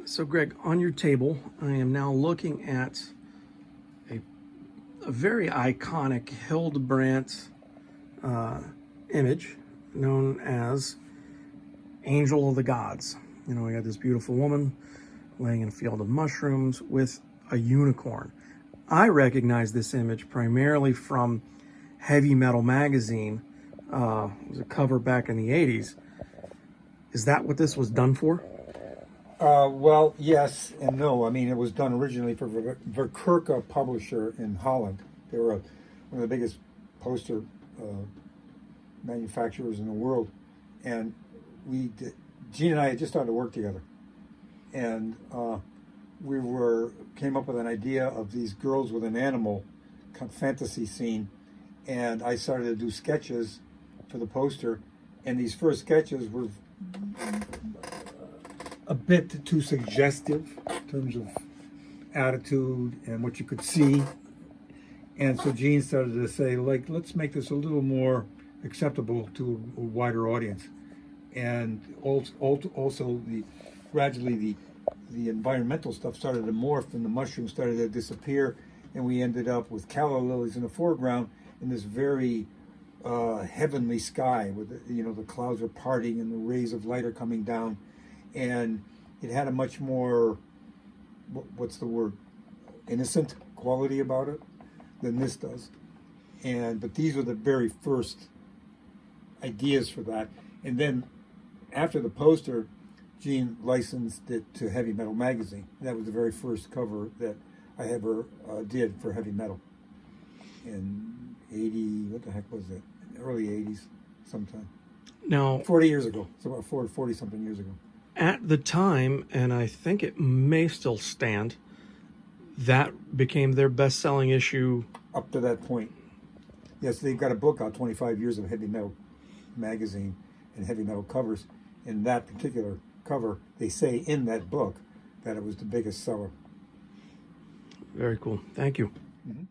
So Greg, on your table, I am now looking at a very iconic Hildebrandt image known as Angel of the Gods. You know, we got this beautiful woman laying in a field of mushrooms with a unicorn. I recognize this image primarily from Heavy Metal magazine. It was a cover back in the 80s. Is that what this was done for? Well, yes and no. I mean, it was done originally for Verkerke publisher in Holland. They were one of the biggest poster manufacturers in the world. And Gene and I had just started to work together. And we came up with an idea of these girls with an animal kind of fantasy scene. And I started to do sketches for the poster. And these first sketches were a bit too suggestive in terms of attitude and what you could see. And so Gene started to say, like, let's make this a little more acceptable to a wider audience. And also gradually the environmental stuff started to morph and the mushrooms started to disappear. And we ended up with calla lilies in the foreground in this very heavenly sky with, the clouds are parting and the rays of light are coming down. And it had a much more, what's the word, innocent quality about it than this does. But these were the very first ideas for that. And then after the poster, Gene licensed it to Heavy Metal magazine. That was the very first cover that I ever did for Heavy Metal in 80, what the heck was it? Early 80s sometime. Now, 40 years ago. So about 40 something years ago. at the time, and I think it may still stand, that became their best-selling issue. Up to that point. Yes, they've got a book out, 25 Years of Heavy Metal magazine and Heavy Metal covers. In that particular cover, they say in that book that it was the biggest seller. Very cool. Thank you. Mm-hmm.